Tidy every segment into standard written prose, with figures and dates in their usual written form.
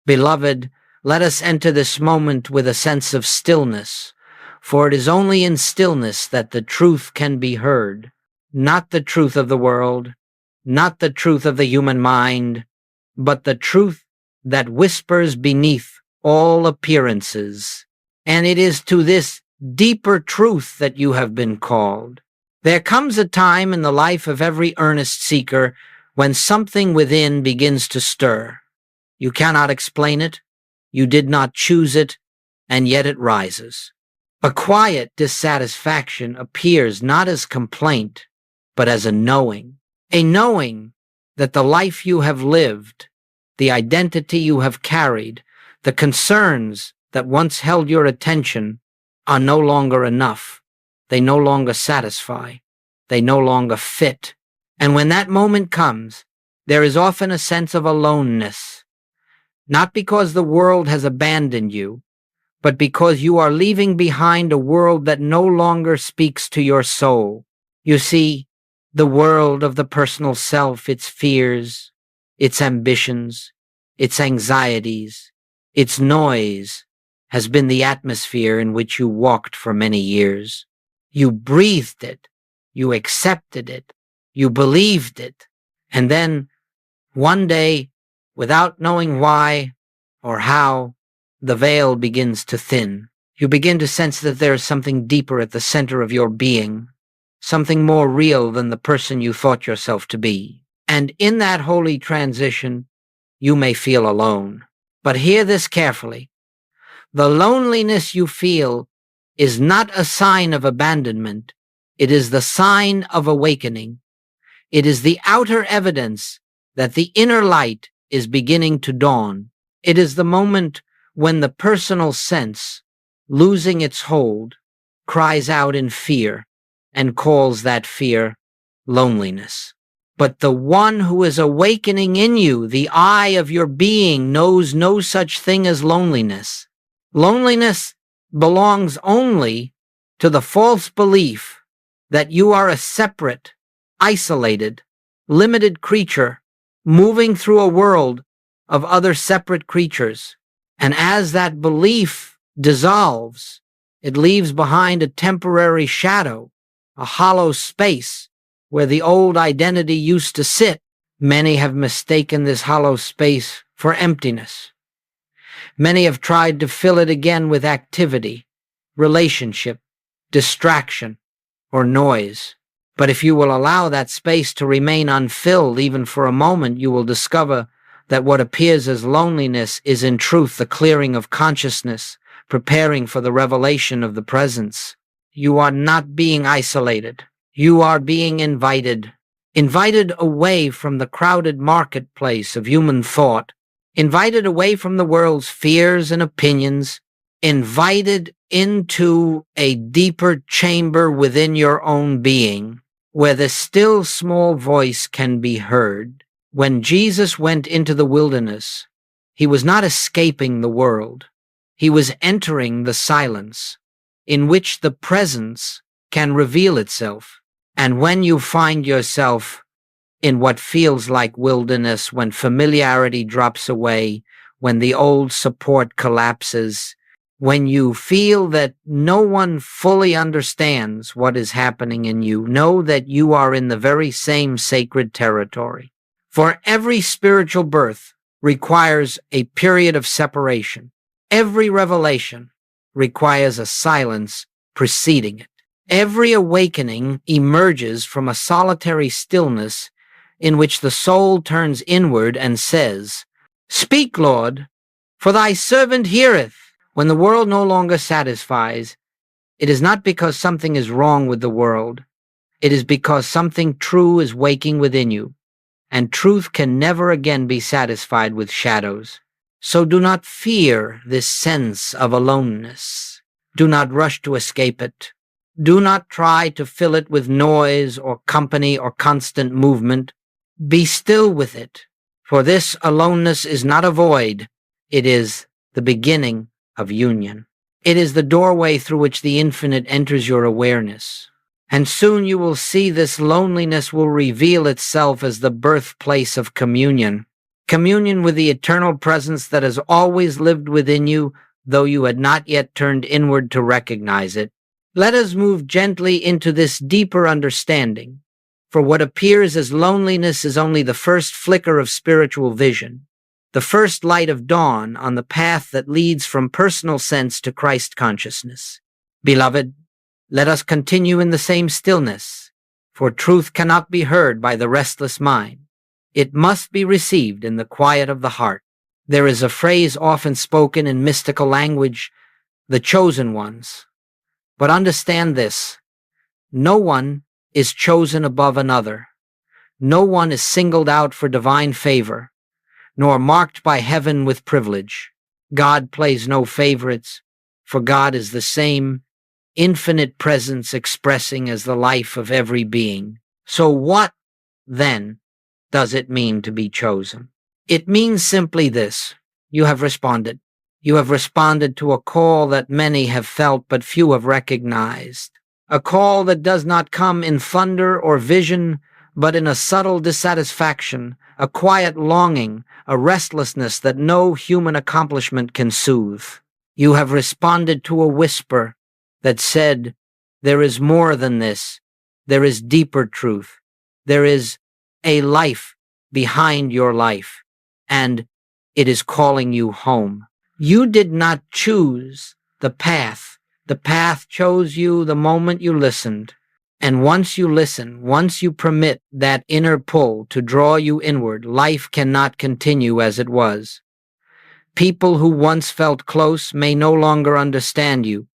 Beloved, let us enter this moment with a sense of stillness, for it is only in stillness that the truth can be heard, not the truth of the world, not the truth of the human mind, but the truth that whispers beneath all appearances. And it is to this deeper truth that you have been called. There comes a time in the life of every earnest seeker when something within begins to stir. You cannot explain it, you did not choose it, and yet it rises. A quiet dissatisfaction appears not as complaint, but as a knowing that the life you have lived, the identity you have carried, the concerns that once held your attention are no longer enough. They no longer satisfy. They no longer fit. And when that moment comes, there is often a sense of aloneness, not because the world has abandoned you, but because you are leaving behind a world that no longer speaks to your soul. You see, the world of the personal self, its fears, its ambitions, its anxieties, its noise, has been the atmosphere in which you walked for many years. You breathed it, you accepted it, you believed it, and then, one day, without knowing why or how, the veil begins to thin. You begin to sense that there is something deeper at the center of your being, something more real than the person you thought yourself to be. And in that holy transition, you may feel alone. But hear this carefully. The loneliness you feel is not a sign of abandonment. It is the sign of awakening. It is the outer evidence that the inner light is beginning to dawn. It is the moment when the personal sense, losing its hold, cries out in fear and calls that fear loneliness. But the one who is awakening in you, the eye of your being, knows no such thing as loneliness. Loneliness belongs only to the false belief that you are a separate, isolated, limited creature moving through a world of other separate creatures. And as that belief dissolves, it leaves behind a temporary shadow, a hollow space where the old identity used to sit. Many have mistaken this hollow space for emptiness. Many have tried to fill it again with activity, relationship, distraction, or noise. But if you will allow that space to remain unfilled even for a moment, you will discover that what appears as loneliness is in truth the clearing of consciousness, preparing for the revelation of the presence. You are not being isolated. You are being invited away from the crowded marketplace of human thought, invited away from the world's fears and opinions, invited into a deeper chamber within your own being, where the still small voice can be heard. When Jesus went into the wilderness, he was not escaping the world. He was entering the silence, in which the presence can reveal itself. And when you find yourself in what feels like wilderness, when familiarity drops away, when the old support collapses, when you feel that no one fully understands what is happening in you, know that you are in the very same sacred territory. For every spiritual birth requires a period of separation. Every revelation requires a silence preceding it. Every awakening emerges from a solitary stillness in which the soul turns inward and says, "Speak, Lord, for thy servant heareth." When the world no longer satisfies, it is not because something is wrong with the world. It is because something true is waking within you, and truth can never again be satisfied with shadows. So do not fear this sense of aloneness. Do not rush to escape it. Do not try to fill it with noise or company or constant movement. Be still with it, for this aloneness is not a void. It is the beginning of union. It is the doorway through which the infinite enters your awareness. And soon you will see this loneliness will reveal itself as the birthplace of communion. communion with the eternal presence that has always lived within you, though you had not yet turned inward to recognize it. Let us move gently into this deeper understanding, for what appears as loneliness is only the first flicker of spiritual vision, the first light of dawn on the path that leads from personal sense to Christ consciousness. Beloved, let us continue in the same stillness, for truth cannot be heard by the restless mind. It must be received in the quiet of the heart. There is a phrase often spoken in mystical language, the chosen ones. But understand this, no one is chosen above another. No one is singled out for divine favor, nor marked by heaven with privilege. God plays no favorites, for God is the same infinite presence expressing as the life of every being. So what, then, does it mean to be chosen? It means simply this: you have responded. You have responded to a call that many have felt but few have recognized. A call that does not come in thunder or vision, but in a subtle dissatisfaction, a quiet longing, a restlessness that no human accomplishment can soothe. You have responded to a whisper that said, there is more than this. There is deeper truth. There is a life behind your life, and it is calling you home. You did not choose the path. The path chose you the moment you listened. And once you listen, once you permit that inner pull to draw you inward, life cannot continue as it was. People who once felt close may no longer understand you.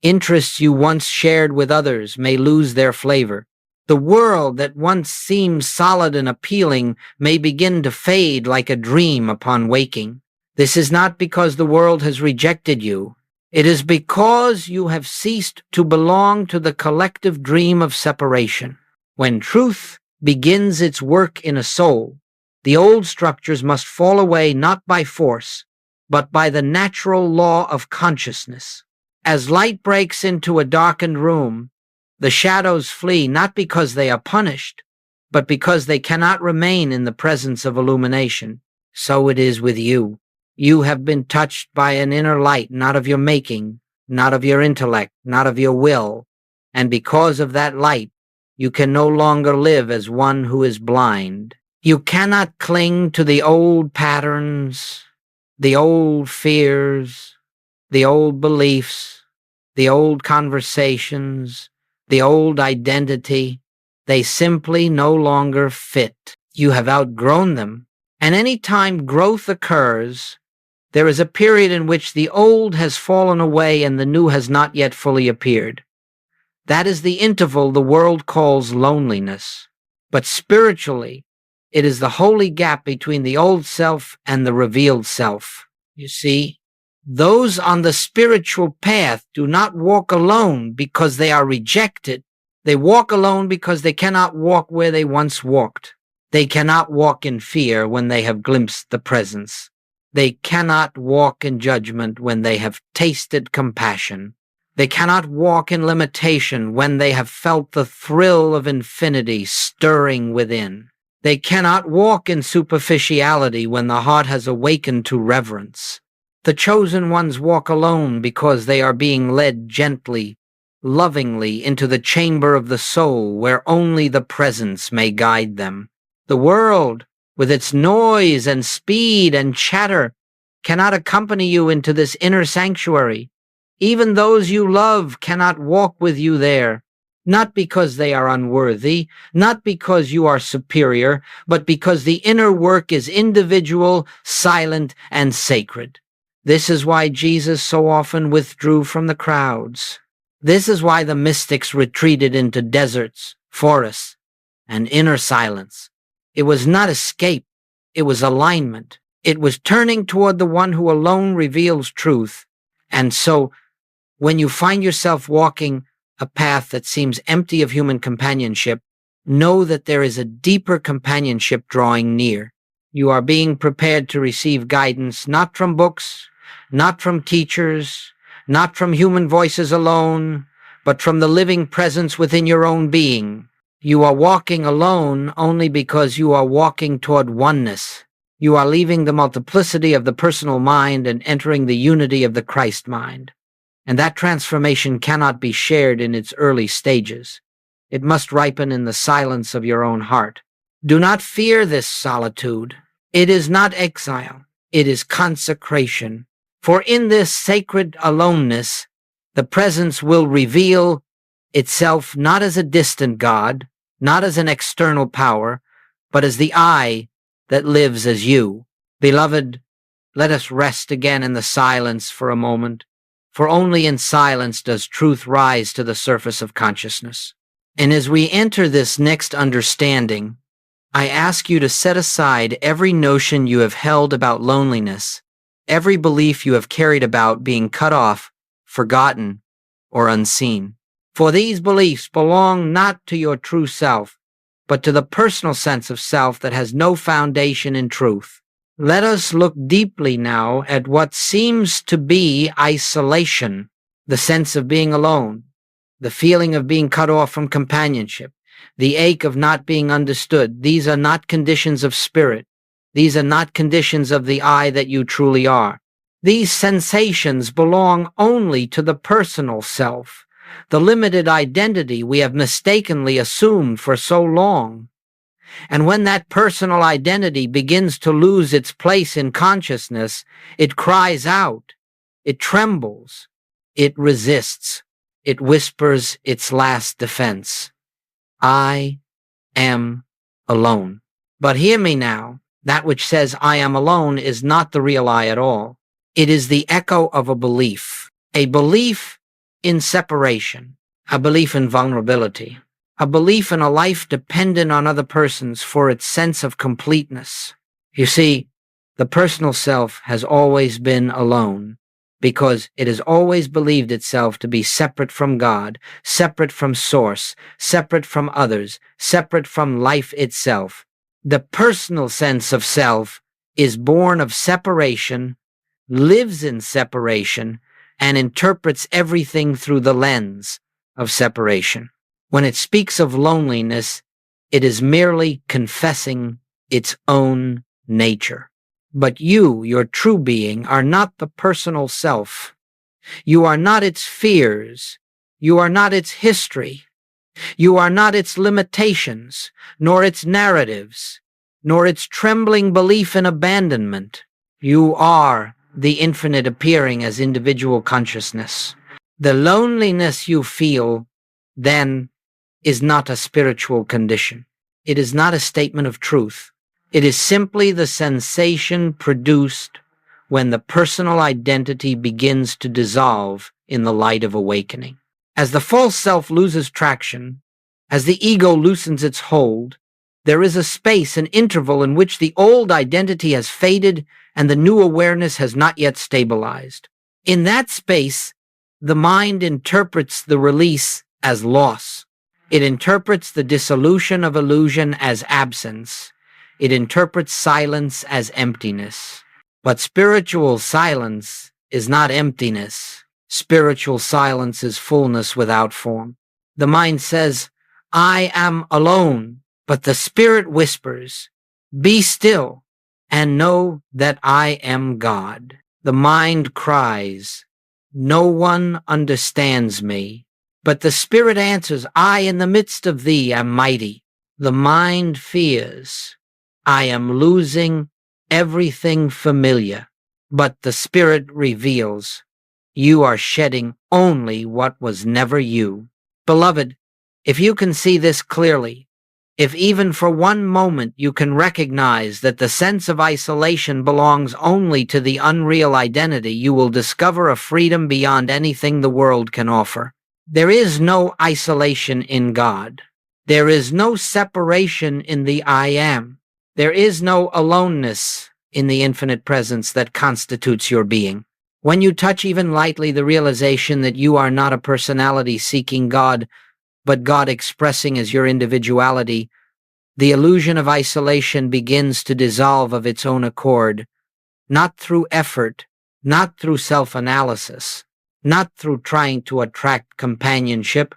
Interests you once shared with others may lose their flavor. The world that once seemed solid and appealing may begin to fade like a dream upon waking. This is not because the world has rejected you. It is because you have ceased to belong to the collective dream of separation. When truth begins its work in a soul, the old structures must fall away not by force, but by the natural law of consciousness. As light breaks into a darkened room, the shadows flee not because they are punished, but because they cannot remain in the presence of illumination. So it is with you. You have been touched by an inner light, not of your making, not of your intellect, not of your will, and because of that light, you can no longer live as one who is blind. You cannot cling to the old patterns, the old fears, the old beliefs, the old conversations, the old identity. They simply no longer fit. You have outgrown them, and any time growth occurs, there is a period in which the old has fallen away and the new has not yet fully appeared. That is the interval the world calls loneliness. But spiritually, it is the holy gap between the old self and the revealed self. You see, those on the spiritual path do not walk alone because they are rejected. They walk alone because they cannot walk where they once walked. They cannot walk in fear when they have glimpsed the presence. They cannot walk in judgment when they have tasted compassion. They cannot walk in limitation when they have felt the thrill of infinity stirring within. They cannot walk in superficiality when the heart has awakened to reverence. The chosen ones walk alone because they are being led gently, lovingly into the chamber of the soul where only the presence may guide them. The world, with its noise and speed and chatter, cannot accompany you into this inner sanctuary. Even those you love cannot walk with you there, not because they are unworthy, not because you are superior, but because the inner work is individual, silent, and sacred. This is why Jesus so often withdrew from the crowds. This is why the mystics retreated into deserts, forests, and inner silence. It was not escape, it was alignment. It was turning toward the one who alone reveals truth. And so, when you find yourself walking a path that seems empty of human companionship, know that there is a deeper companionship drawing near. You are being prepared to receive guidance not from books, not from teachers, not from human voices alone, but from the living presence within your own being. You are walking alone only because you are walking toward oneness. You are leaving the multiplicity of the personal mind and entering the unity of the Christ mind. And that transformation cannot be shared in its early stages. It must ripen in the silence of your own heart. Do not fear this solitude. It is not exile. It is consecration. For in this sacred aloneness, the presence will reveal itself not as a distant God, not as an external power, but as the I that lives as you. Beloved, let us rest again in the silence for a moment, for only in silence does truth rise to the surface of consciousness. And as we enter this next understanding, I ask you to set aside every notion you have held about loneliness, every belief you have carried about being cut off, forgotten, or unseen. For these beliefs belong not to your true self, but to the personal sense of self that has no foundation in truth. Let us look deeply now at what seems to be isolation, the sense of being alone, the feeling of being cut off from companionship, the ache of not being understood. These are not conditions of spirit. These are not conditions of the I that you truly are. These sensations belong only to the personal self, the limited identity we have mistakenly assumed for so long. And when that personal identity begins to lose its place in consciousness, it cries out, it trembles, it resists, it whispers its last defense. I am alone. But hear me now, that which says I am alone is not the real I at all. It is the echo of a belief in separation, a belief in vulnerability, a belief in a life dependent on other persons for its sense of completeness. You see, the personal self has always been alone because it has always believed itself to be separate from God, separate from source, separate from others, separate from life itself. The personal sense of self is born of separation, lives in separation, and interprets everything through the lens of separation. When it speaks of loneliness, it is merely confessing its own nature. But you, your true being, are not the personal self. You are not its fears. You are not its history. You are not its limitations, nor its narratives, nor its trembling belief in abandonment. You are the infinite appearing as individual consciousness. The loneliness you feel, then, is not a spiritual condition. It is not a statement of truth. It is simply the sensation produced when the personal identity begins to dissolve in the light of awakening. As the false self loses traction, as the ego loosens its hold, there is a space, an interval in which the old identity has faded and the new awareness has not yet stabilized. In that space, the mind interprets the release as loss. It interprets the dissolution of illusion as absence. It interprets silence as emptiness. But spiritual silence is not emptiness. Spiritual silence is fullness without form. The mind says, I am alone, but the spirit whispers, be still and know that I am God. The mind cries, no one understands me. But the spirit answers, I in the midst of thee am mighty. The mind fears, I am losing everything familiar. But the spirit reveals, you are shedding only what was never you. Beloved, if you can see this clearly, if even for one moment you can recognize that the sense of isolation belongs only to the unreal identity, you will discover a freedom beyond anything the world can offer. There is no isolation in God. There is no separation in the I am. There is no aloneness in the infinite presence that constitutes your being. When you touch even lightly the realization that you are not a personality seeking God, but God expressing as your individuality, the illusion of isolation begins to dissolve of its own accord, not through effort, not through self-analysis, not through trying to attract companionship,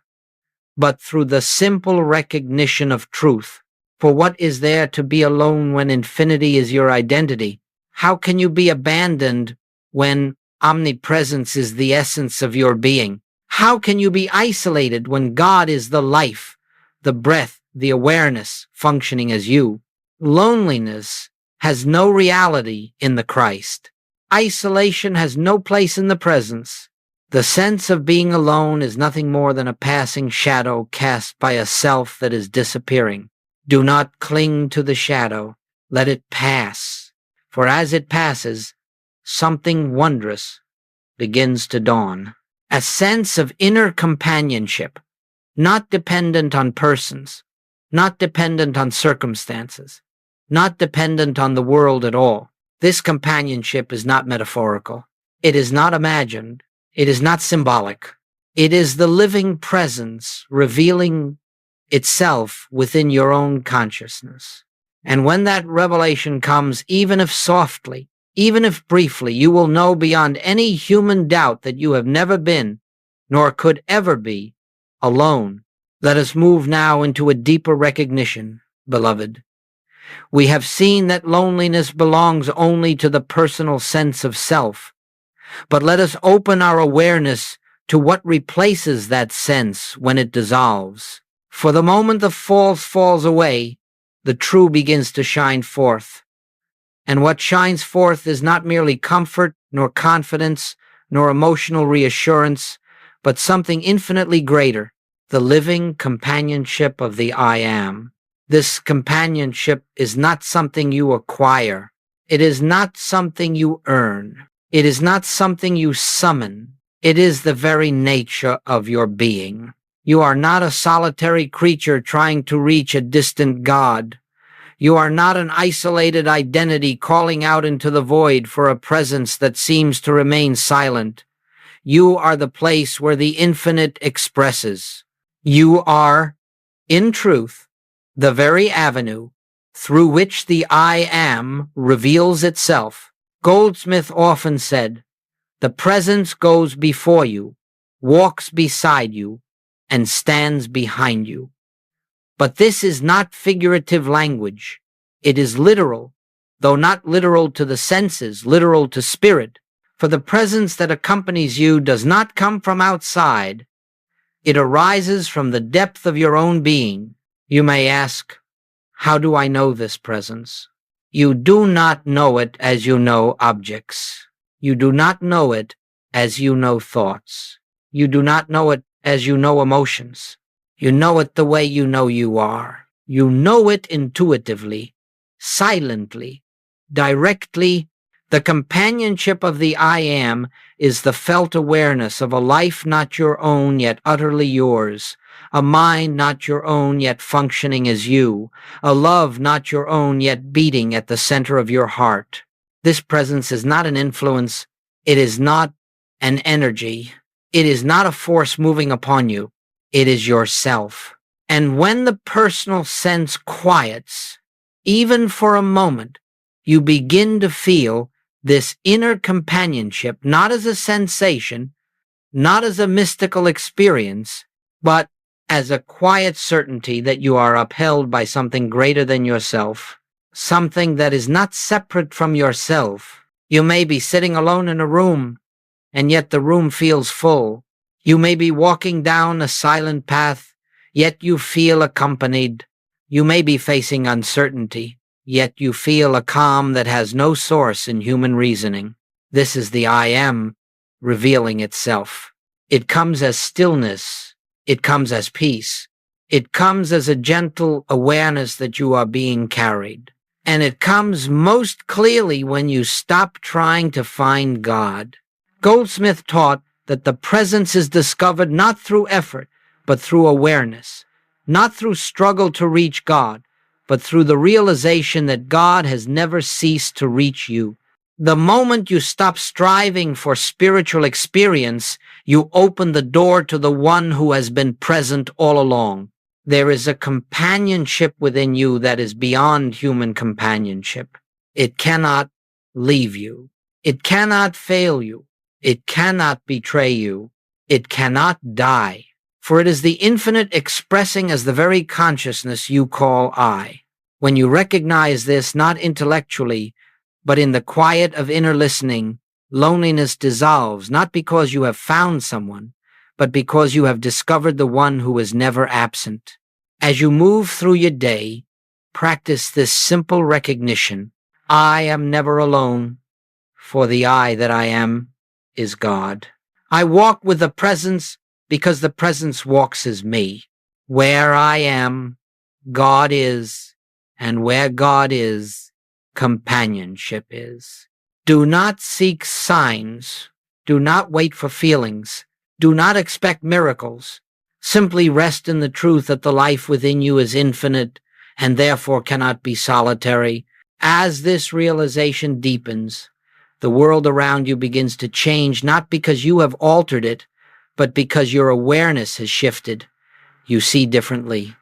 but through the simple recognition of truth. For what is there to be alone when infinity is your identity? How can you be abandoned when omnipresence is the essence of your being? How can you be isolated when God is the life, the breath, the awareness functioning as you? Loneliness has no reality in the Christ. Isolation has no place in the presence. The sense of being alone is nothing more than a passing shadow cast by a self that is disappearing. Do not cling to the shadow. Let it pass. For as it passes, something wondrous begins to dawn. A sense of inner companionship, not dependent on persons, not dependent on circumstances, not dependent on the world at all. This companionship is not metaphorical. It is not imagined. It is not symbolic. It is the living presence revealing itself within your own consciousness. And when that revelation comes, even if softly, even if briefly, you will know beyond any human doubt that you have never been, nor could ever be, alone. Let us move now into a deeper recognition, beloved. We have seen that loneliness belongs only to the personal sense of self. But let us open our awareness to what replaces that sense when it dissolves. For the moment the false falls away, the true begins to shine forth. And what shines forth is not merely comfort, nor confidence, nor emotional reassurance, but something infinitely greater, the living companionship of the I Am. This companionship is not something you acquire. It is not something you earn. It is not something you summon. It is the very nature of your being. You are not a solitary creature trying to reach a distant God. You are not an isolated identity calling out into the void for a presence that seems to remain silent. You are the place where the infinite expresses. You are, in truth, the very avenue through which the I Am reveals itself. Goldsmith often said, "The presence goes before you, walks beside you, and stands behind you." But this is not figurative language. It is literal, though not literal to the senses, literal to spirit. For the presence that accompanies you does not come from outside. It arises from the depth of your own being. You may ask, how do I know this presence? You do not know it as you know objects. You do not know it as you know thoughts. You do not know it as you know emotions. You know it the way you know you are. You know it intuitively, silently, directly. The companionship of the I Am is the felt awareness of a life not your own yet utterly yours, a mind not your own yet functioning as you, a love not your own yet beating at the center of your heart. This presence is not an influence. It is not an energy. It is not a force moving upon you. It is yourself. And when the personal sense quiets, even for a moment, you begin to feel this inner companionship, not as a sensation, not as a mystical experience, but as a quiet certainty that you are upheld by something greater than yourself, something that is not separate from yourself. You may be sitting alone in a room, and yet the room feels full. You may be walking down a silent path, yet you feel accompanied. You may be facing uncertainty, yet you feel a calm that has no source in human reasoning. This is the I Am revealing itself. It comes as stillness. It comes as peace. It comes as a gentle awareness that you are being carried. And it comes most clearly when you stop trying to find God. Goldsmith taught that the presence is discovered not through effort, but through awareness, not through struggle to reach God, but through the realization that God has never ceased to reach you. The moment you stop striving for spiritual experience, you open the door to the one who has been present all along. There is a companionship within you that is beyond human companionship. It cannot leave you. It cannot fail you. It cannot betray you. It cannot die. For it is the infinite expressing as the very consciousness you call I. When you recognize this, not intellectually, but in the quiet of inner listening, loneliness dissolves, not because you have found someone, but because you have discovered the one who is never absent. As you move through your day, practice this simple recognition: I am never alone, for the I that I am is God. I walk with the presence because the presence walks as me. Where I am, God is, and where God is, companionship is. Do not seek signs. Do not wait for feelings. Do not expect miracles. Simply rest in the truth that the life within you is infinite and therefore cannot be solitary. As this realization deepens, the world around you begins to change, not because you have altered it, but because your awareness has shifted. You see differently.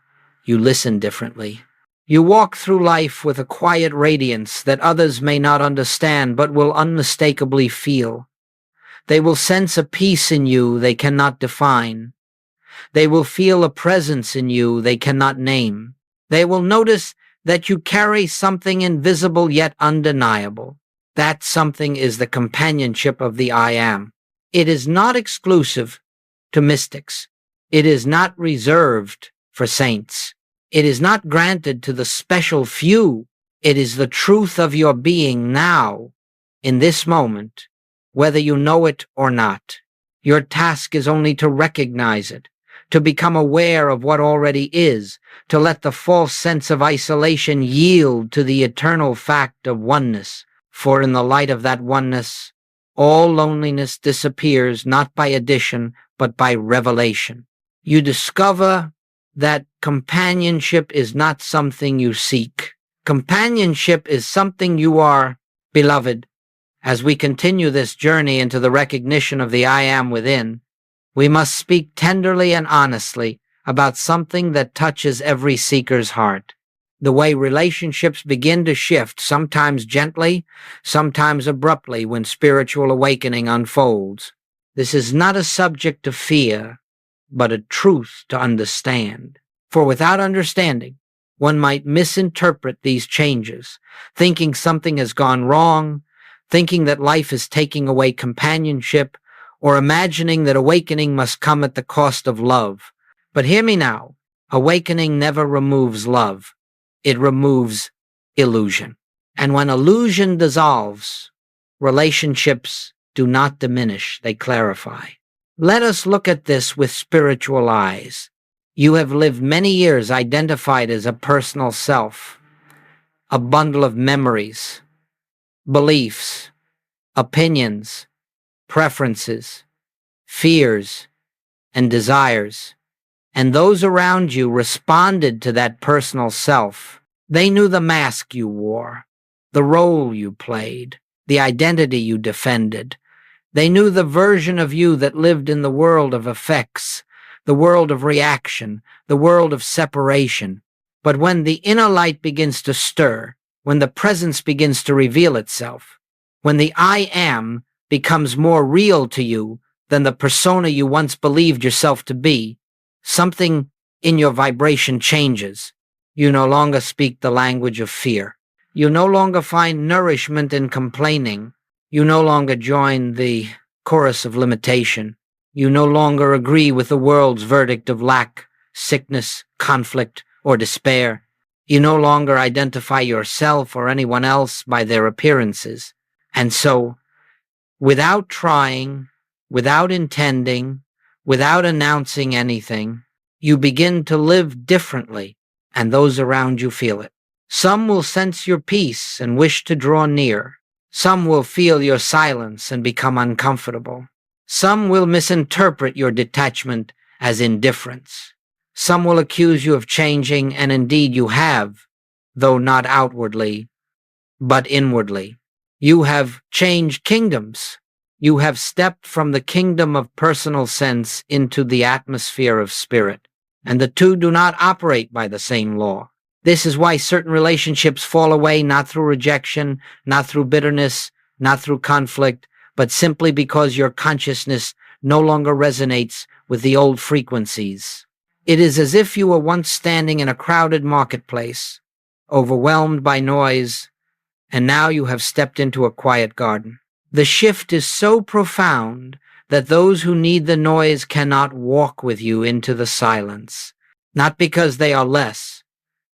You listen differently. You walk through life with a quiet radiance that others may not understand but will unmistakably feel. They will sense a peace in you they cannot define. They will feel a presence in you they cannot name. They will notice that you carry something invisible yet undeniable. That something is the companionship of the I Am. It is not exclusive to mystics. It is not reserved for saints. It is not granted to the special few. It is the truth of your being now, in this moment, whether you know it or not. Your task is only to recognize it, to become aware of what already is, to let the false sense of isolation yield to the eternal fact of oneness. For in the light of that oneness, all loneliness disappears not by addition, but by revelation. You discover that companionship is not something you seek. Companionship is something you are. Beloved, as we continue this journey into the recognition of the I Am within, we must speak tenderly and honestly about something that touches every seeker's heart. The way relationships begin to shift, sometimes gently, sometimes abruptly, when spiritual awakening unfolds. This is not a subject to fear, but a truth to understand. For without understanding, one might misinterpret these changes, thinking something has gone wrong, thinking that life is taking away companionship, or imagining that awakening must come at the cost of love. But hear me now, awakening never removes love. It removes illusion. And when illusion dissolves, relationships do not diminish, they clarify. Let us look at this with spiritual eyes. You have lived many years identified as a personal self, a bundle of memories, beliefs, opinions, preferences, fears, and desires. And those around you responded to that personal self. They knew the mask you wore, the role you played, the identity you defended. They knew the version of you that lived in the world of effects, the world of reaction, the world of separation. But when the inner light begins to stir, when the presence begins to reveal itself, when the I Am becomes more real to you than the persona you once believed yourself to be, something in your vibration changes. You no longer speak the language of fear. You no longer find nourishment in complaining. You no longer join the chorus of limitation. You no longer agree with the world's verdict of lack, sickness, conflict, or despair. You no longer identify yourself or anyone else by their appearances. And so, without trying, without intending, without announcing anything, you begin to live differently, and those around you feel it. Some will sense your peace and wish to draw near. Some will feel your silence and become uncomfortable. Some will misinterpret your detachment as indifference. Some will accuse you of changing, and indeed you have, though not outwardly, but inwardly. You have changed kingdoms. You have stepped from the kingdom of personal sense into the atmosphere of spirit, and the two do not operate by the same law. This is why certain relationships fall away, not through rejection, not through bitterness, not through conflict, but simply because your consciousness no longer resonates with the old frequencies. It is as if you were once standing in a crowded marketplace, overwhelmed by noise, and now you have stepped into a quiet garden. The shift is so profound that those who need the noise cannot walk with you into the silence, not because they are less,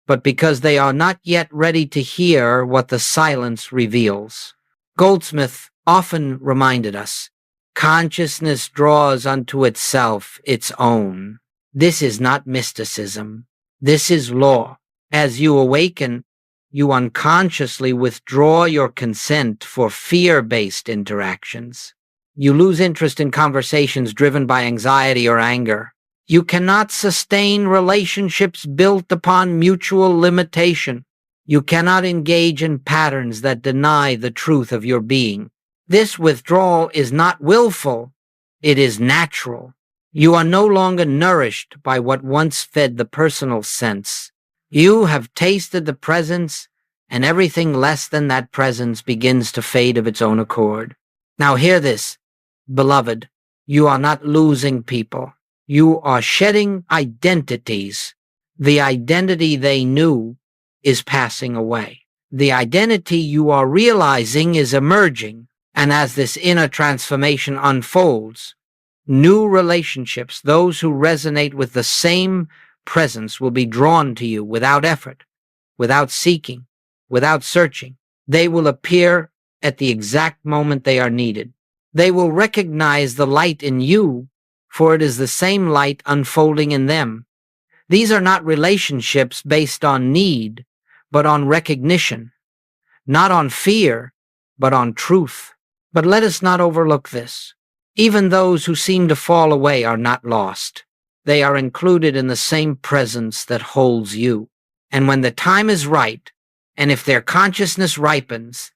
but because they are not yet ready to hear what the silence reveals. Goldsmith often reminded us, consciousness draws unto itself its own. This is not mysticism. This is law. As you awaken, you unconsciously withdraw your consent for fear-based interactions. You lose interest in conversations driven by anxiety or anger. You cannot sustain relationships built upon mutual limitation. You cannot engage in patterns that deny the truth of your being. This withdrawal is not willful, it is natural. You are no longer nourished by what once fed the personal sense. You have tasted the presence, and everything less than that presence begins to fade of its own accord. Now hear this, beloved, you are not losing people. You are shedding identities. The identity they knew is passing away. The identity you are realizing is emerging, and as this inner transformation unfolds, new relationships, those who resonate with the same presence, will be drawn to you without effort, without seeking, without searching. They will appear at the exact moment they are needed. They will recognize the light in you, for it is the same light unfolding in them. These are not relationships based on need, but on recognition, not on fear, but on truth. But let us not overlook this. Even those who seem to fall away are not lost. They are included in the same presence that holds you. And when the time is right, and if their consciousness ripens,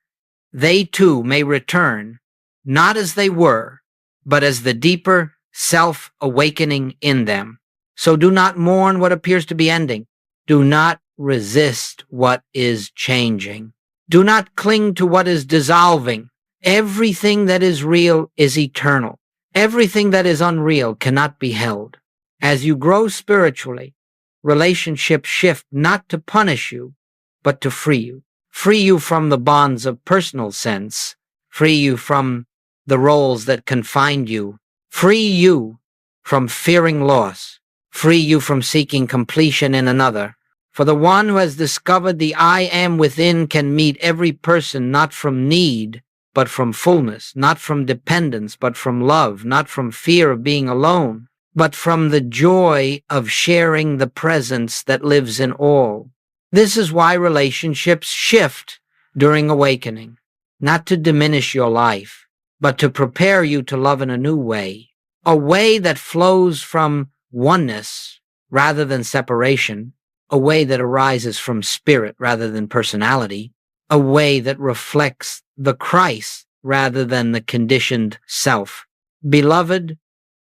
they too may return, not as they were, but as the deeper self-awakening in them. So do not mourn what appears to be ending. Do not resist what is changing. Do not cling to what is dissolving. Everything that is real is eternal. Everything that is unreal cannot be held. As you grow spiritually, relationships shift not to punish you, but to free you. Free you from the bonds of personal sense. Free you from the roles that confined you. Free you from fearing loss. Free you from seeking completion in another. For the one who has discovered the I am within can meet every person not from need, but from fullness, not from dependence, but from love, not from fear of being alone, but from the joy of sharing the presence that lives in all. This is why relationships shift during awakening, not to diminish your life, but to prepare you to love in a new way, a way that flows from oneness rather than separation, a way that arises from spirit rather than personality, a way that reflects the Christ rather than the conditioned self. Beloved,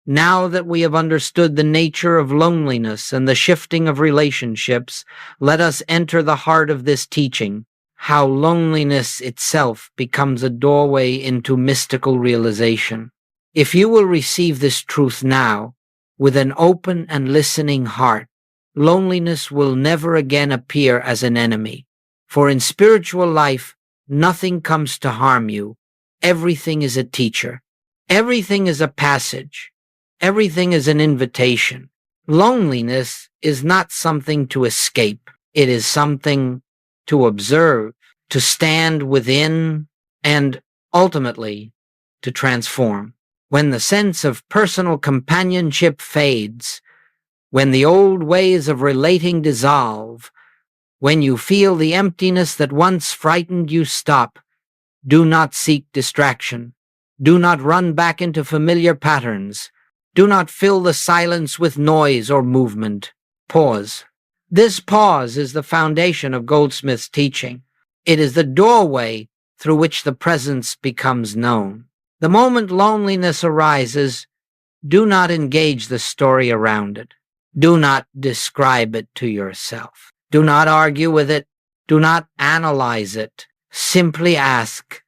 now that we have understood the nature of loneliness and the shifting of relationships, let us enter the heart of this teaching, how loneliness itself becomes a doorway into mystical realization. If you will receive this truth now, with an open and listening heart, loneliness will never again appear as an enemy. For in spiritual life, nothing comes to harm you. Everything is a teacher. Everything is a passage. Everything is an invitation. Loneliness is not something to escape. It is something to observe, to stand within, and ultimately to transform. When the sense of personal companionship fades, when the old ways of relating dissolve, when you feel the emptiness that once frightened you stop, do not seek distraction. Do not run back into familiar patterns. Do not fill the silence with noise or movement. Pause. This pause is the foundation of Goldsmith's teaching. It is the doorway through which the presence becomes known. The moment loneliness arises, do not engage the story around it. Do not describe it to yourself. Do not argue with it. Do not analyze it. Simply ask,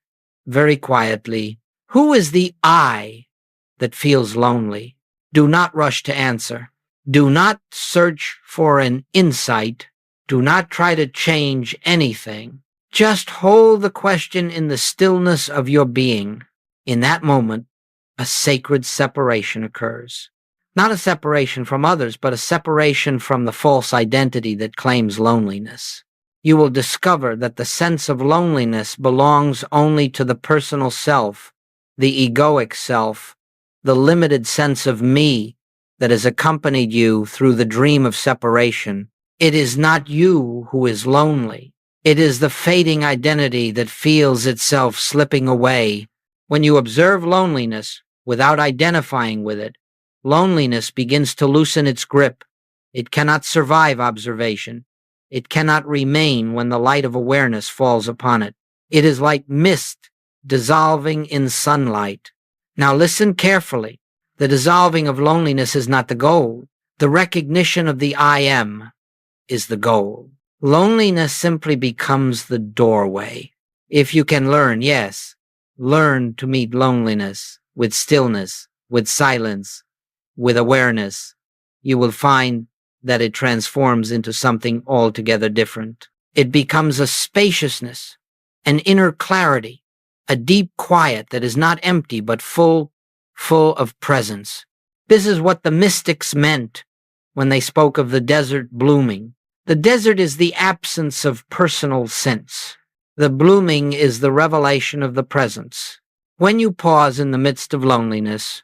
very quietly, who is the I that feels lonely? Do not rush to answer. Do not search for an insight. Do not try to change anything. Just hold the question in the stillness of your being. In that moment, a sacred separation occurs. Not a separation from others, but a separation from the false identity that claims loneliness. You will discover that the sense of loneliness belongs only to the personal self, the egoic self, the limited sense of me that has accompanied you through the dream of separation. It is not you who is lonely. It is the fading identity that feels itself slipping away. When you observe loneliness without identifying with it, loneliness begins to loosen its grip. It cannot survive observation. It cannot remain when the light of awareness falls upon it. It is like mist dissolving in sunlight. Now listen carefully. The dissolving of loneliness is not the goal. The recognition of the I am is the goal. Loneliness simply becomes the doorway. If you can learn, yes, learn to meet loneliness with stillness, with silence, with awareness, you will find that it transforms into something altogether different. It becomes a spaciousness, an inner clarity, a deep quiet that is not empty but full of presence. This is what the mystics meant when they spoke of the desert blooming. The desert is the absence of personal sense. The blooming is the revelation of the presence. When you pause in the midst of loneliness,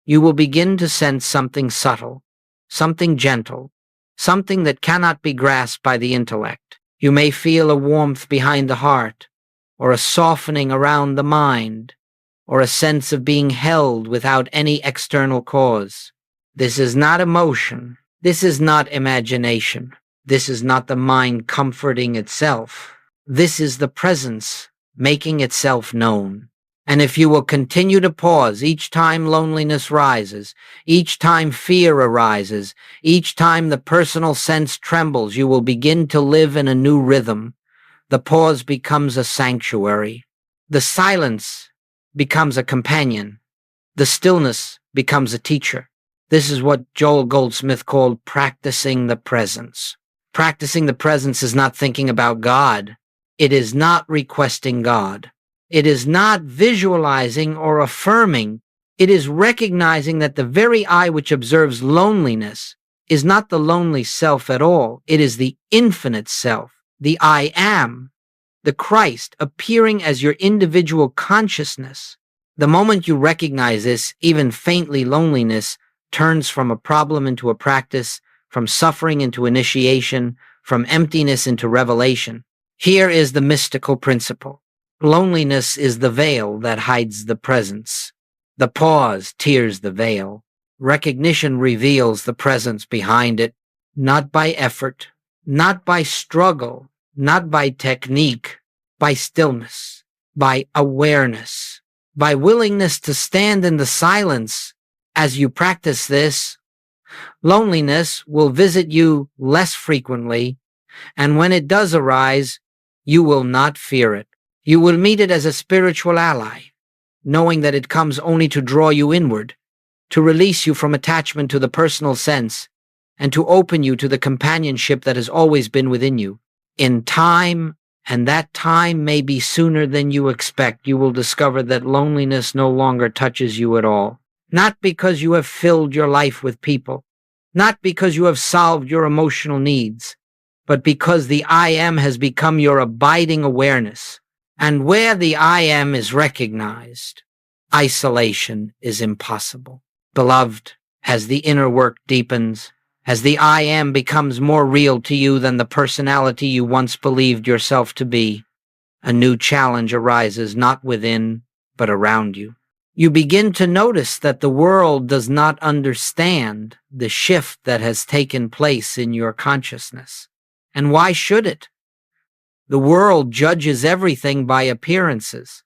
you will begin to sense something subtle, something gentle, something that cannot be grasped by the intellect. You may feel a warmth behind the heart, or a softening around the mind, or a sense of being held without any external cause. This is not emotion. This is not imagination. This is not the mind comforting itself. This is the presence making itself known. And if you will continue to pause each time loneliness rises, each time fear arises, each time the personal sense trembles, you will begin to live in a new rhythm. The pause becomes a sanctuary. The silence becomes a companion. The stillness becomes a teacher. This is what Joel Goldsmith called practicing the presence. Practicing the presence is not thinking about God. It is not requesting God. It is not visualizing or affirming. It is recognizing that the very I which observes loneliness is not the lonely self at all. It is the infinite self, the I am, the Christ appearing as your individual consciousness. The moment you recognize this, even faintly, loneliness turns from a problem into a practice, from suffering into initiation, from emptiness into revelation. Here is the mystical principle. Loneliness is the veil that hides the presence. The pause tears the veil. Recognition reveals the presence behind it, not by effort, not by struggle, not by technique, by stillness, by awareness, by willingness to stand in the silence. As you practice this, loneliness will visit you less frequently, and when it does arise, you will not fear it. You will meet it as a spiritual ally, knowing that it comes only to draw you inward, to release you from attachment to the personal sense, and to open you to the companionship that has always been within you. In time, and that time may be sooner than you expect, you will discover that loneliness no longer touches you at all. Not because you have filled your life with people, not because you have solved your emotional needs, but because the I am has become your abiding awareness. And where the I am is recognized, isolation is impossible. Beloved, as the inner work deepens, as the I am becomes more real to you than the personality you once believed yourself to be, a new challenge arises not within, but around you. You begin to notice that the world does not understand the shift that has taken place in your consciousness. And why should it? The world judges everything by appearances.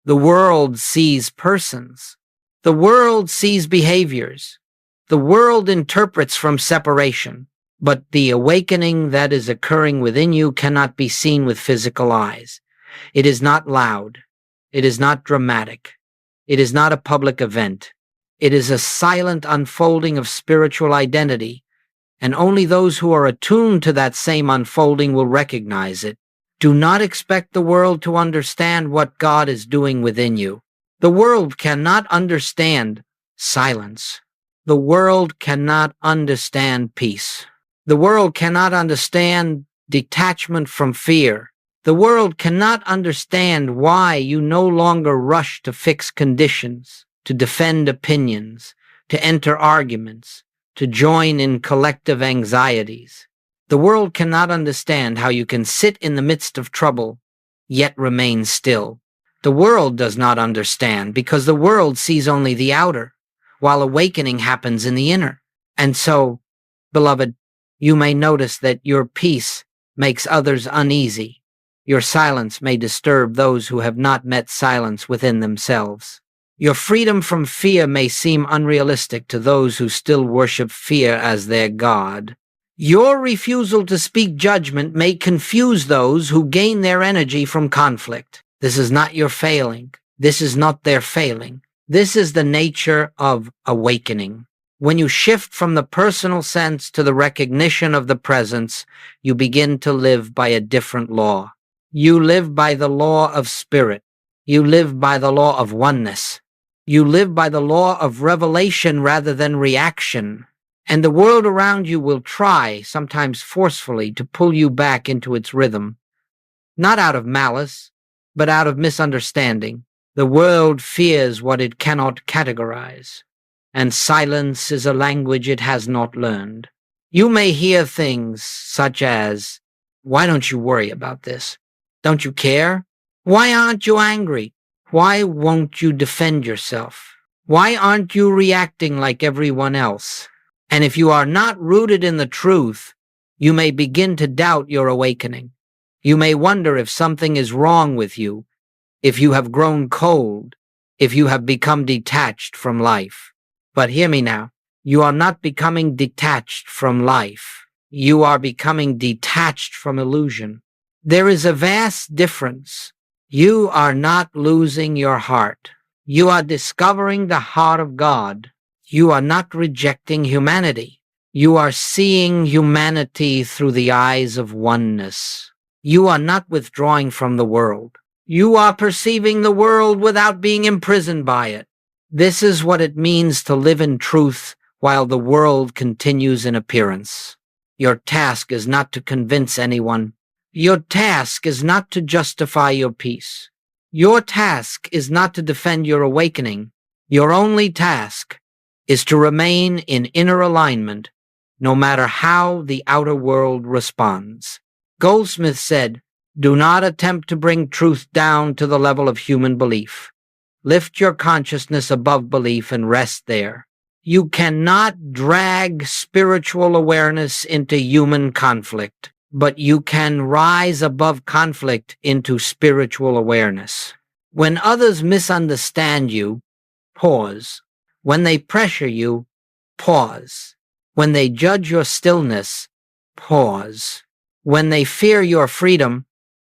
The world sees persons. The world sees behaviors. The world interprets from separation. But the awakening that is occurring within you cannot be seen with physical eyes. It is not loud. It is not dramatic. It is not a public event. It is a silent unfolding of spiritual identity and only those who are attuned to that same unfolding will recognize it. Do not expect the world to understand what God is doing within you. The world cannot understand silence. The world cannot understand peace. The world cannot understand detachment from fear. The world cannot understand why you no longer rush to fix conditions, to defend opinions, to enter arguments, to join in collective anxieties. The world cannot understand how you can sit in the midst of trouble, yet remain still. The world does not understand because the world sees only the outer, while awakening happens in the inner. And so, beloved, you may notice that your peace makes others uneasy. Your silence may disturb those who have not met silence within themselves. Your freedom from fear may seem unrealistic to those who still worship fear as their god. Your refusal to speak judgment may confuse those who gain their energy from conflict. This is not your failing. This is not their failing. This is the nature of awakening. When you shift from the personal sense to the recognition of the presence, you begin to live by a different law. You live by the law of spirit. You live by the law of oneness. You live by the law of revelation rather than reaction. And the world around you will try, sometimes forcefully, to pull you back into its rhythm. Not out of malice, but out of misunderstanding. The world fears what it cannot categorize, and silence is a language it has not learned. You may hear things such as, "Why don't you worry about this? Don't you care? Why aren't you angry? Why won't you defend yourself? Why aren't you reacting like everyone else?" And if you are not rooted in the truth, you may begin to doubt your awakening. You may wonder if something is wrong with you, if you have grown cold, if you have become detached from life. But hear me now. You are not becoming detached from life. You are becoming detached from illusion. There is a vast difference. You are not losing your heart. You are discovering the heart of God. You are not rejecting humanity. You are seeing humanity through the eyes of oneness. You are not withdrawing from the world. You are perceiving the world without being imprisoned by it. This is what it means to live in truth while the world continues in appearance. Your task is not to convince anyone. Your task is not to justify your peace. Your task is not to defend your awakening. Your only task is to remain in inner alignment, no matter how the outer world responds. Goldsmith said, "Do not attempt to bring truth down to the level of human belief. Lift your consciousness above belief and rest there. You cannot drag spiritual awareness into human conflict, but you can rise above conflict into spiritual awareness. When others misunderstand you, pause. When they pressure you, pause. When they judge your stillness, pause. When they fear your freedom,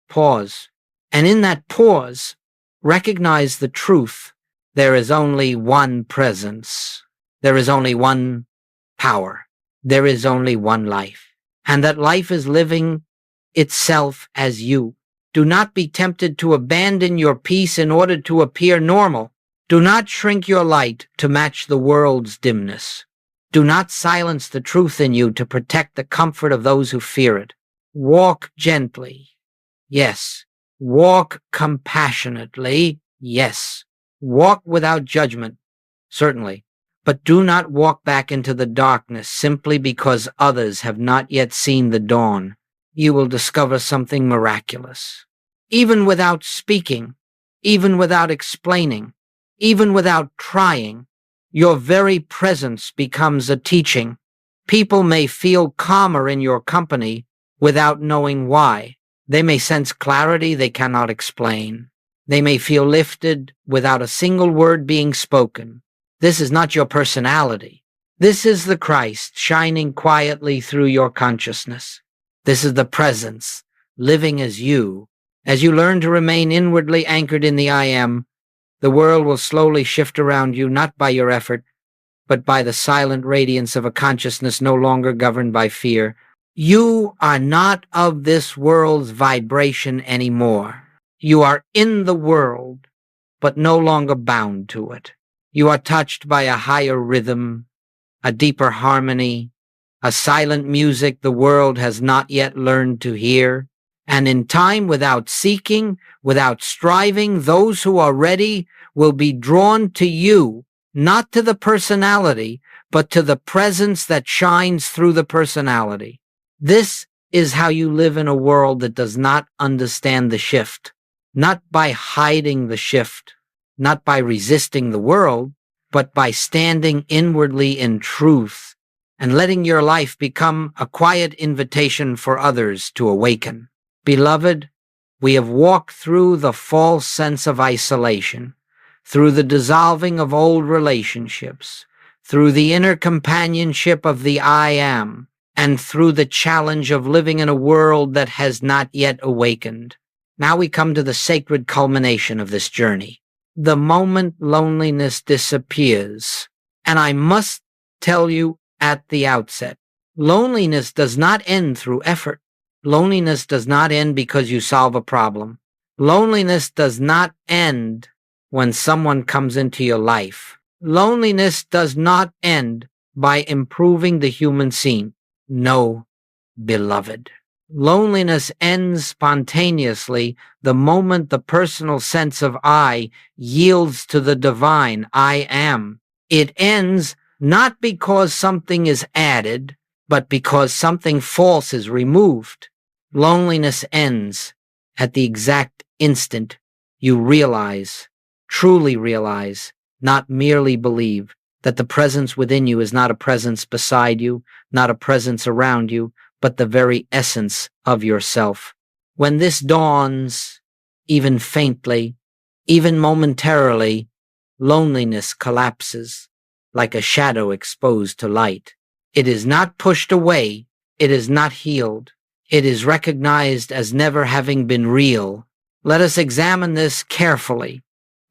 pause. And in that pause, recognize the truth. There is only one presence. There is only one power. There is only one life. And that life is living itself as you. Do not be tempted to abandon your peace in order to appear normal. Do not shrink your light to match the world's dimness. Do not silence the truth in you to protect the comfort of those who fear it. Walk gently. Yes. Walk compassionately. Yes. Walk without judgment. Certainly. But do not walk back into the darkness simply because others have not yet seen the dawn. You will discover something miraculous. Even without speaking, even without explaining, even without trying, your very presence becomes a teaching. People may feel calmer in your company without knowing why. They may sense clarity they cannot explain. They may feel lifted without a single word being spoken. This is not your personality. This is the Christ shining quietly through your consciousness. This is the presence living as you. As you learn to remain inwardly anchored in the I Am, the world will slowly shift around you, not by your effort, but by the silent radiance of a consciousness no longer governed by fear. You are not of this world's vibration anymore. You are in the world, but no longer bound to it. You are touched by a higher rhythm, a deeper harmony, a silent music the world has not yet learned to hear. And in time, without seeking, without striving, those who are ready will be drawn to you, not to the personality, but to the presence that shines through the personality. This is how you live in a world that does not understand the shift, not by hiding the shift, not by resisting the world, but by standing inwardly in truth and letting your life become a quiet invitation for others to awaken. Beloved, we have walked through the false sense of isolation, through the dissolving of old relationships, through the inner companionship of the I am, and through the challenge of living in a world that has not yet awakened. Now we come to the sacred culmination of this journey. The moment loneliness disappears, and I must tell you at the outset, loneliness does not end through effort. Loneliness does not end because you solve a problem. Loneliness does not end when someone comes into your life. Loneliness does not end by improving the human scene. No, beloved. Loneliness ends spontaneously the moment the personal sense of I yields to the divine I am. It ends not because something is added, but because something false is removed. Loneliness ends at the exact instant you realize, truly realize, not merely believe, that the presence within you is not a presence beside you, not a presence around you, but the very essence of yourself. When this dawns, even faintly, even momentarily, loneliness collapses like a shadow exposed to light. It is not pushed away, it is not healed. It is recognized as never having been real. Let us examine this carefully,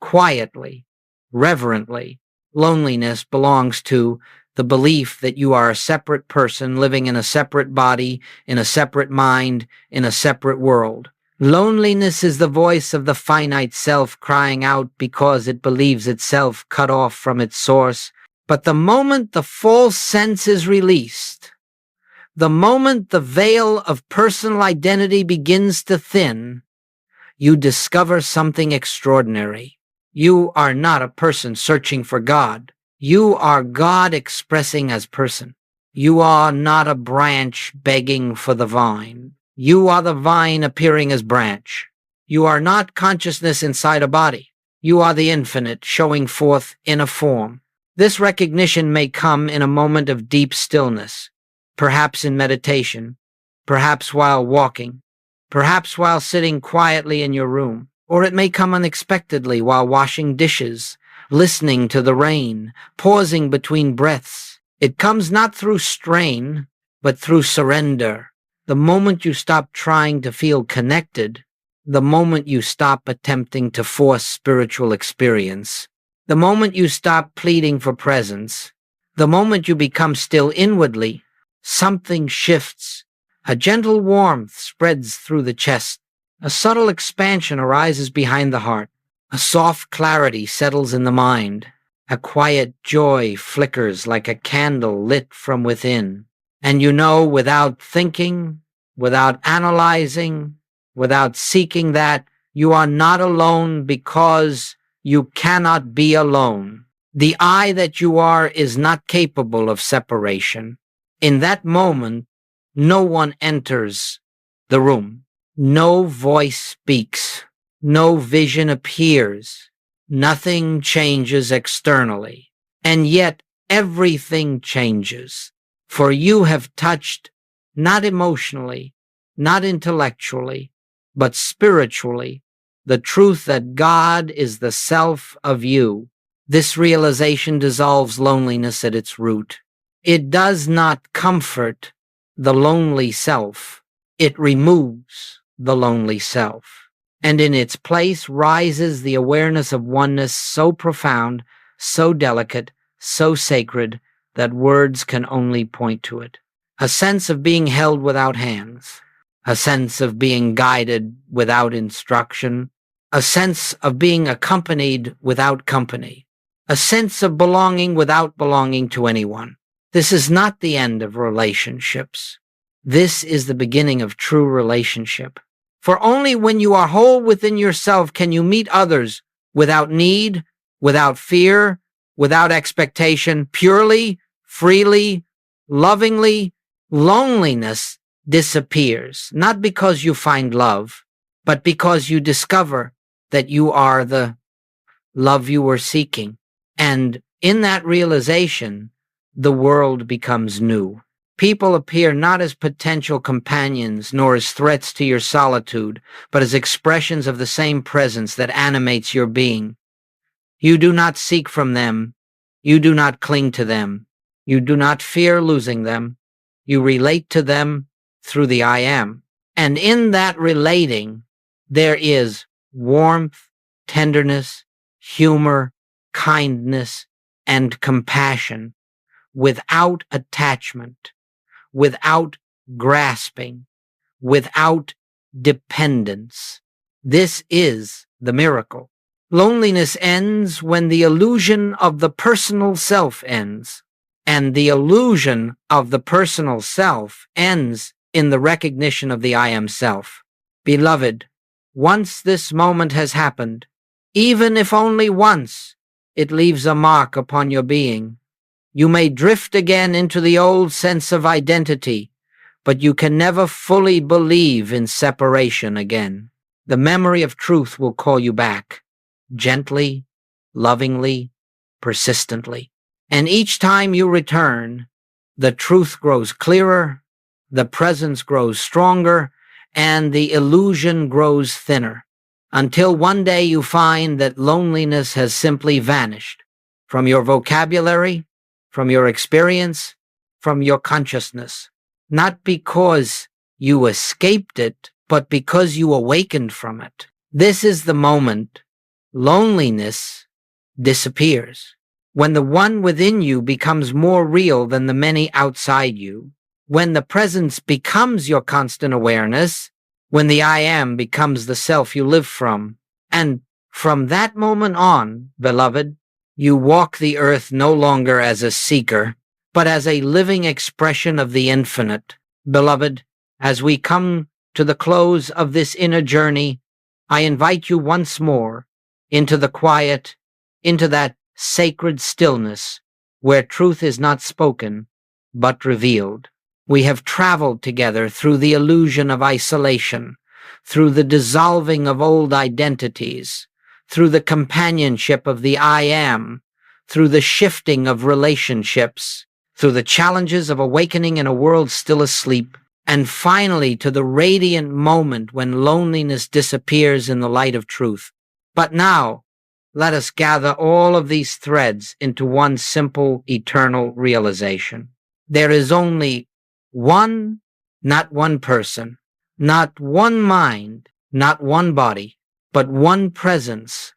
quietly, reverently. Loneliness belongs to the belief that you are a separate person living in a separate body, in a separate mind, in a separate world. Loneliness is the voice of the finite self crying out because it believes itself cut off from its source. But the moment the false sense is released, the moment the veil of personal identity begins to thin, you discover something extraordinary. You are not a person searching for God. You are God expressing as person. You are not a branch begging for the vine. You are the vine appearing as branch. You are not consciousness inside a body. You are the infinite showing forth in a form. This recognition may come in a moment of deep stillness, perhaps in meditation, perhaps while walking, perhaps while sitting quietly in your room, or it may come unexpectedly while washing dishes, listening to the rain, pausing between breaths. It comes not through strain, but through surrender. The moment you stop trying to feel connected, the moment you stop attempting to force spiritual experience, the moment you stop pleading for presence, the moment you become still inwardly, something shifts. A gentle warmth spreads through the chest. A subtle expansion arises behind the heart. A soft clarity settles in the mind. A quiet joy flickers like a candle lit from within. And you know, without thinking, without analyzing, without seeking, that you are not alone because you cannot be alone. The I that you are is not capable of separation. In that moment, no one enters the room. No voice speaks. No vision appears. Nothing changes externally. And yet everything changes. For you have touched, not emotionally, not intellectually, but spiritually, the truth that God is the self of you. This realization dissolves loneliness at its root. It does not comfort the lonely self. It removes the lonely self. And in its place rises the awareness of oneness so profound, so delicate, so sacred that words can only point to it. A sense of being held without hands, a sense of being guided without instruction, a sense of being accompanied without company, a sense of belonging without belonging to anyone. This is not the end of relationships. This is the beginning of true relationship. For only when you are whole within yourself can you meet others without need, without fear, without expectation, purely, freely, lovingly. Loneliness disappears, not because you find love, but because you discover that you are the love you were seeking. And in that realization, the world becomes new. People appear not as potential companions nor as threats to your solitude, but as expressions of the same presence that animates your being. You do not seek from them. You do not cling to them. You do not fear losing them. You relate to them through the I am. And in that relating, there is warmth, tenderness, humor, kindness, and compassion, without attachment, without grasping, without dependence. This is the miracle. Loneliness ends when the illusion of the personal self ends, and the illusion of the personal self ends in the recognition of the I am self. Beloved, once this moment has happened, even if only once, it leaves a mark upon your being. You may drift again into the old sense of identity, but you can never fully believe in separation again. The memory of truth will call you back, gently, lovingly, persistently. And each time you return, the truth grows clearer, the presence grows stronger, and the illusion grows thinner, until one day you find that loneliness has simply vanished from your vocabulary, from your experience, from your consciousness. Not because you escaped it, but because you awakened from it. This is the moment loneliness disappears. When the one within you becomes more real than the many outside you, when the presence becomes your constant awareness, when the I am becomes the self you live from. And from that moment on, beloved, you walk the earth no longer as a seeker, but as a living expression of the infinite. Beloved, as we come to the close of this inner journey, I invite you once more into the quiet, into that sacred stillness where truth is not spoken, but revealed. We have traveled together through the illusion of isolation, through the dissolving of old identities, through the companionship of the I am, through the shifting of relationships, through the challenges of awakening in a world still asleep, and finally to the radiant moment when loneliness disappears in the light of truth. But now, let us gather all of these threads into one simple, eternal realization. There is only one, not one person, not one mind, not one body, but one presence,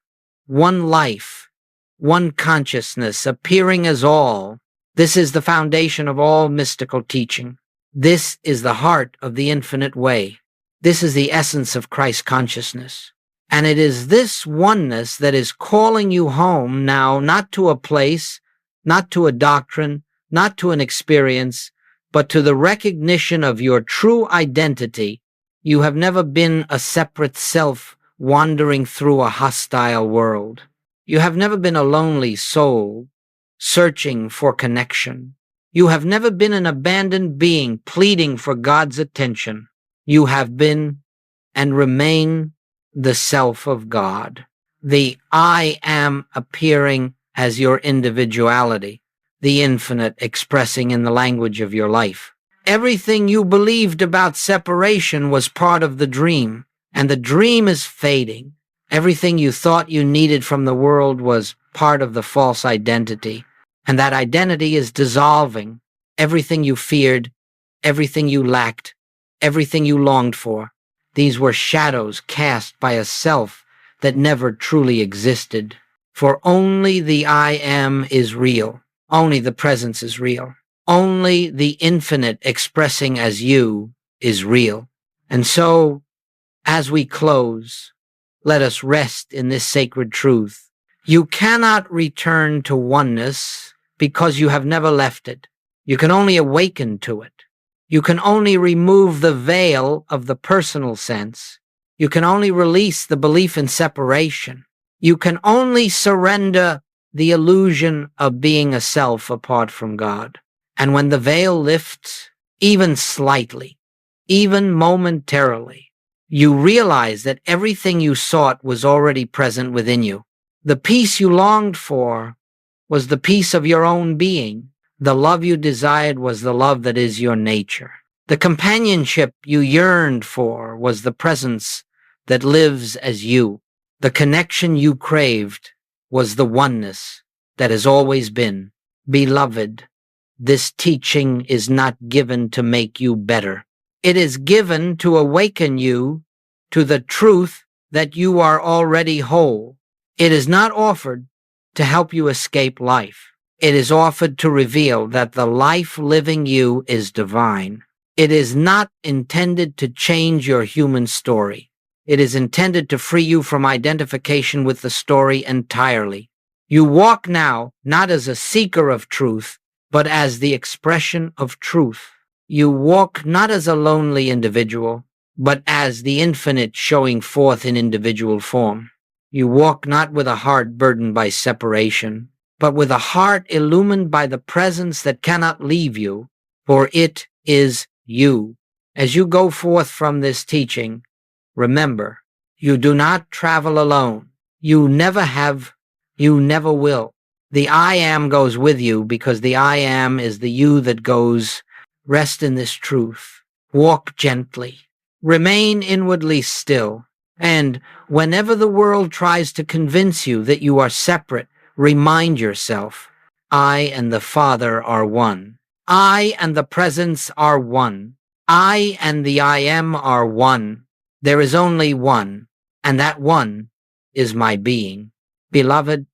one life, one consciousness appearing as all. This is the foundation of all mystical teaching. This is the heart of the infinite way. This is the essence of Christ consciousness. And it is this oneness that is calling you home now, not to a place, not to a doctrine, not to an experience, but to the recognition of your true identity. You have never been a separate self wandering through a hostile world. You have never been a lonely soul searching for connection. You have never been an abandoned being pleading for God's attention. You have been and remain the self of God. The I am appearing as your individuality, the infinite expressing in the language of your life. Everything you believed about separation was part of the dream, and the dream is fading. Everything you thought you needed from the world was part of the false identity, and that identity is dissolving. Everything you feared, everything you lacked, everything you longed for, these were shadows cast by a self that never truly existed. For only the I am is real. Only the presence is real. Only the infinite expressing as you is real. And so, as we close, let us rest in this sacred truth. You cannot return to oneness because you have never left it. You can only awaken to it. You can only remove the veil of the personal sense. You can only release the belief in separation. You can only surrender the illusion of being a self apart from God. And when the veil lifts, even slightly, even momentarily, you realize that everything you sought was already present within you. The peace you longed for was the peace of your own being. The love you desired was the love that is your nature. The companionship you yearned for was the presence that lives as you. The connection you craved was the oneness that has always been. Beloved, this teaching is not given to make you better. It is given to awaken you to the truth that you are already whole. It is not offered to help you escape life. It is offered to reveal that the life living you is divine. It is not intended to change your human story. It is intended to free you from identification with the story entirely. You walk now not as a seeker of truth, but as the expression of truth. You walk not as a lonely individual, but as the infinite showing forth in individual form. You walk not with a heart burdened by separation, but with a heart illumined by the presence that cannot leave you, for it is you. As you go forth from this teaching, remember, you do not travel alone. You never have, you never will. The I am goes with you because the I am is the you that goes. Rest in this truth. Walk gently. Remain inwardly still. And whenever the world tries to convince you that you are separate, remind yourself, I and the Father are one. I and the presence are one. I and the I am are one. There is only one, and that one is my being. Beloved,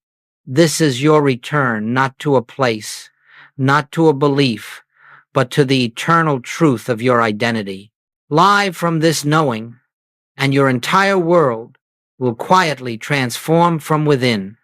this is your return, not to a place, not to a belief, but to the eternal truth of your identity. Live from this knowing, and your entire world will quietly transform from within.